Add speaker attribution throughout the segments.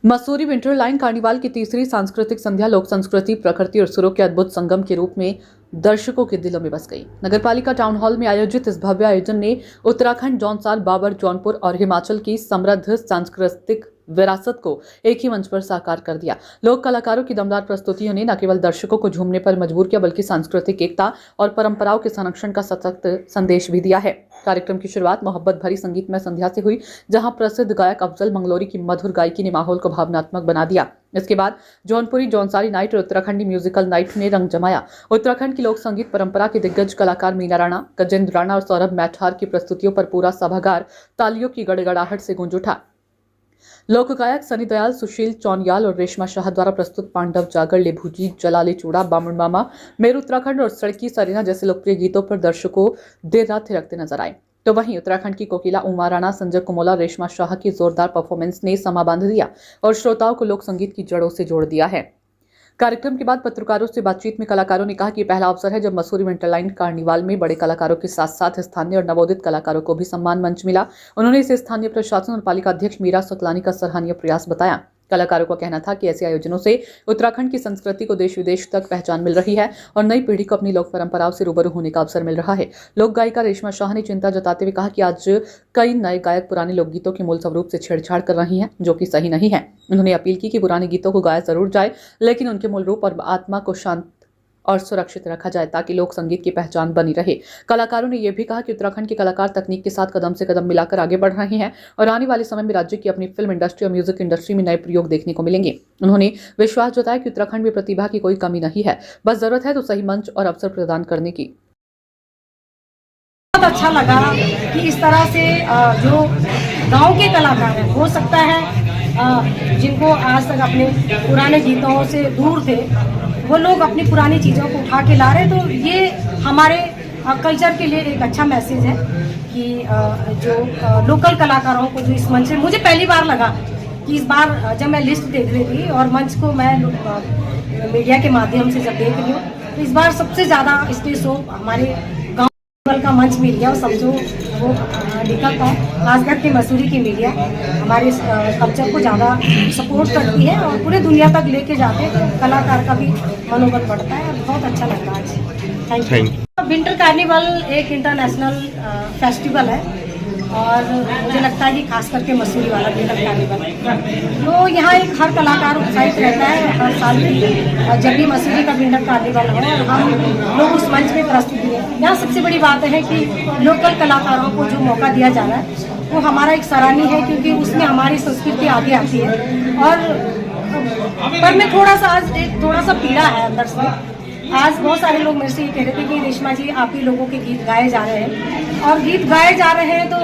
Speaker 1: Mussoorie winter line carnival की तीसरी सांस्कृतिक संध्या लोक संस्कृति, प्रकृति और सुरों के अद्भुत संगम के रूप में दर्शकों के दिलों में बस गई। नगरपालिका टाउन हॉल में आयोजित इस भव्य आयोजन ने उत्तराखंड, जौनसार, बाबर, जौनपुर और हिमाचल की समृद्ध सांस्कृतिक विरासत को एक ही मंच पर साकार कर दिया। लोक कलाकारों की दमदार प्रस्तुतियों ने न केवल दर्शकों को झूमने पर मजबूर किया, बल्कि सांस्कृतिक एकता और परंपराओं के संरक्षण का सशक्त संदेश भी दिया है। कार्यक्रम की शुरुआत मोहब्बत भरी संगीतमय संध्या से हुई, जहां प्रसिद्ध गायक अफजल मंगलोरी की मधुर गायकी ने माहौल को भावनात्मक बना दिया। इसके बाद जौनपुरी, जौनसारी नाइट और उत्तराखंडी म्यूजिकल नाइट ने रंग जमाया। उत्तराखंड की लोक संगीत परंपरा के दिग्गज कलाकार मीना राणा, गजेंद्र राणा और सौरभ मैठार की प्रस्तुतियों पर पूरा सभागार तालियों की गड़गड़ाहट से गूंज उठा। लोक गायक सनी दयाल, सुशील चौनियाल और रेशमा शाह द्वारा प्रस्तुत पांडव जागर, लेभूजी, जलाले चूड़ा, बामण मामा, मेरू उत्तराखंड और सड़की सरीना जैसे लोकप्रिय गीतों पर दर्शकों देर रात थिरकते नजर आए। तो वहीं उत्तराखंड की कोकिला उमा राणा, संजय कुमोला, रेशमा शाह की जोरदार परफॉर्मेंस ने समा बांध दिया और श्रोताओं को लोक संगीत की जड़ों से जोड़ दिया है। कार्यक्रम के बाद पत्रकारों से बातचीत में कलाकारों ने कहा कि पहला अवसर है जब मसूरी विंटरलाइन कार्निवाल में बड़े कलाकारों के साथ साथ स्थानीय और नवोदित कलाकारों को भी सम्मान मंच मिला। उन्होंने इसे स्थानीय प्रशासन और पालिका अध्यक्ष मीरा सुकलानी का सराहनीय प्रयास बताया। कलाकारों का कहना था कि ऐसे आयोजनों से उत्तराखंड की संस्कृति को देश विदेश तक पहचान मिल रही है और नई पीढ़ी को अपनी लोक परंपराओं से रूबरू होने का अवसर मिल रहा है। लोक गायिका रेशमा शाह ने चिंता जताते हुए कहा कि आज कई नए गायक पुराने लोकगीतों के मूल स्वरूप से छेड़छाड़ कर रही हैं, जो कि सही नहीं है। उन्होंने अपील की कि पुराने गीतों को गाया जरूर जाए, लेकिन उनके मूल रूप और आत्मा को शांत और सुरक्षित रखा जाए, ताकि लोक संगीत की पहचान बनी रहे। कलाकारों ने यह भी कहा कि उत्तराखंड के कलाकार तकनीक के साथ कदम से कदम मिलाकर आगे बढ़ रहे हैं और आने वाले समय में राज्य की अपनी फिल्म इंडस्ट्री और म्यूजिक इंडस्ट्री में नए प्रयोग देखने को मिलेंगे। उन्होंने विश्वास जताया कि उत्तराखंड में प्रतिभा की कोई कमी नहीं है, बस जरूरत है तो सही मंच और अवसर प्रदान करने की।
Speaker 2: बहुत अच्छा लगा कि इस तरह से जो गांव के कलाकार हैं, हो सकता है जिनको आज तक अपने पुराने गीतों से दूर थे, वो लोग अपनी पुरानी चीज़ों को उठा के ला रहे, तो ये हमारे कल्चर के लिए एक अच्छा मैसेज है कि जो लोकल कलाकारों को जो इस मंच से, मुझे पहली बार लगा कि इस बार जब मैं लिस्ट देख रही थी और मंच को मैं मीडिया के माध्यम से जब देख रही हूँ, तो इस बार सबसे ज़्यादा स्टेज शो हमारे का मंच मिल गया और समझो वो निकल पाए। खासकर के मसूरी की मीडिया हमारे कल्चर को ज़्यादा सपोर्ट करती है और पूरे दुनिया तक लेके जाते हैं, तो कलाकार का भी मनोबल बढ़ता है। बहुत अच्छा लगता है। Thank you. विंटर कार्निवल एक इंटरनेशनल फेस्टिवल है और मुझे लगता है कि खास करके मसूरी वाला विंटर कार्निवल, तो यहाँ एक हर कलाकार उत्साहित रहता है हर साल जब भी मसूरी का विंटर कार्निवल हो और हम लोग उस मंच में प्रस्तुति है। यहाँ सबसे बड़ी बात है कि लोकल कलाकारों को जो मौका दिया जा रहा है वो हमारा एक सराहनीय है, क्योंकि उसमें हमारी संस्कृति आगे आती है। और पर मैं थोड़ा सा पीड़ा है अंदर से। आज बहुत सारे लोग मेरे से ये कह रहे थे कि रेशमा जी, आप ही लोगों के गीत गाए जा रहे हैं, और गीत गाए जा रहे हैं तो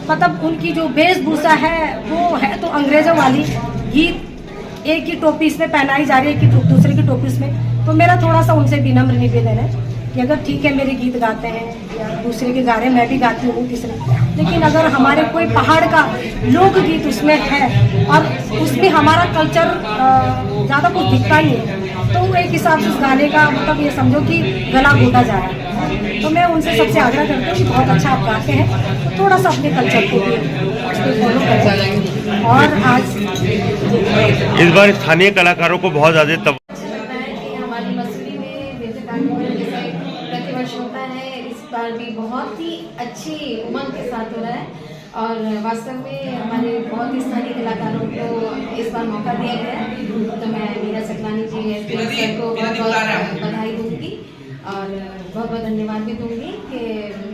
Speaker 2: मतलब उनकी जो वेशभूषा है वो है तो अंग्रेजों वाली, गीत एक ही टोपी इसमें पहनाई जा रही है कि दूसरे की टोपी इसमें। तो मेरा थोड़ा सा उनसे विनम्र निवेदन है कि अगर ठीक है मेरे गीत गाते हैं या दूसरे के गा रहे हैं, मैं भी गाती हूँ तीसरे, लेकिन अगर हमारे कोई पहाड़ का लोकगीत उसमें है और उसमें हमारा कल्चर ज़्यादा कुछ दिखता नहीं है, तो एक हिसाब से उस गाने का मतलब ये समझो कि गला घोटा जा रहा है। तो मैं उनसे सबसे आग्रह करती हूँ कि बहुत अच्छा आप गाते हैं, तो थोड़ा सा अपने कल्चर को भी फॉलो करें। और आज
Speaker 3: इस बार स्थानीय कलाकारों को बहुत ज़्यादा
Speaker 4: हमारी मसूरी में विंटर कार्निवल जैसे प्रतिवर्ष होता है, इस बार भी बहुत ही अच्छी उमंग के साथ हो रहा है और वास्तव में हमारे बहुत ही स्थानीय कलाकारों को इस बार मौका दिया गया है। तो मैं मीरा सुकलानी जी सर को बहुत बहुत बधाई दूंगी और बहुत बहुत धन्यवाद भी दूंगी कि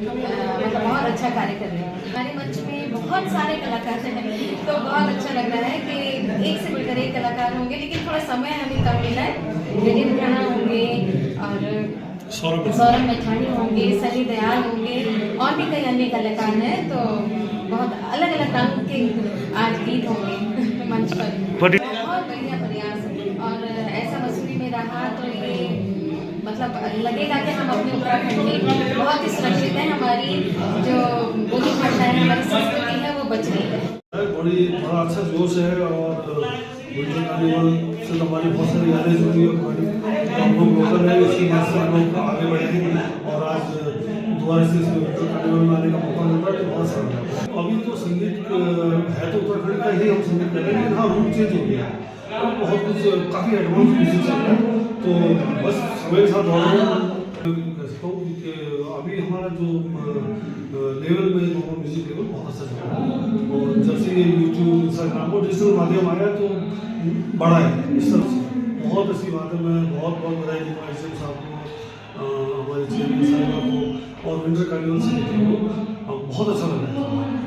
Speaker 4: मतलब बहुत अच्छा कार्य कर रहे हैं। हमारे मंच में बहुत सारे कलाकार हैं, तो बहुत अच्छा लग रहा है कि एक से बढ़कर एक कलाकार होंगे, लेकिन थोड़ा समय हमें कम मिला है। गजेंद्र राणा होंगे और सौरभ मैठानी होंगे, सनी दयाल होंगे और भी कई अन्य कलाकार हैं, तो बहुत अलग अलग रंग के आज गीत होंगे मंच पर। बहुत बढ़िया प्रयास और ऐसा मसूरी में रहा तो ये मतलब लगेगा कि हम अपने उत्तराखंड में बहुत ही सुरक्षित हैं, हमारी जो बोली भाषा है, हमारी संस्कृति है वो बच रही है।
Speaker 5: बड़ा अच्छा जोश है और विंटर कार्निवल से हमारी बहुत सारी यादें जुड़ी है। हम लोग लोकल है, इसी बात से हम लोग आगे बढ़े हैं और आज दोबारा से विंटर कार्निवल में आने का मौका मिल रहा है, तो बहुत सारा अभी अभी तो संगीत है तो उत्तराखंड का ही हम संगीत कर रहे हैं, लेकिन हाँ रूप चेंज हो गया है और बहुत कुछ काफ़ी एडवांस म्यूजिक चल रहा है। तो बस समय के साथ दौड़ रहे हैं। कह सकता हूँ कि अभी हमारा जो लेवल में दोनों म्यूजिक लेवल बहुत अच्छा चल रहा है और जब से ये यूट्यूब इंस्टाग्राम और डिजिटल माध्यम आया तो बढ़ा है इस तरह से। बहुत अच्छी बात है, मैं बहुत बहुत बधाई दूँगा एसएम साहब को, हमारे चेयरमैन साहिबा को और विंटर कार्निवल समिति को। बहुत अच्छा लग रहा है।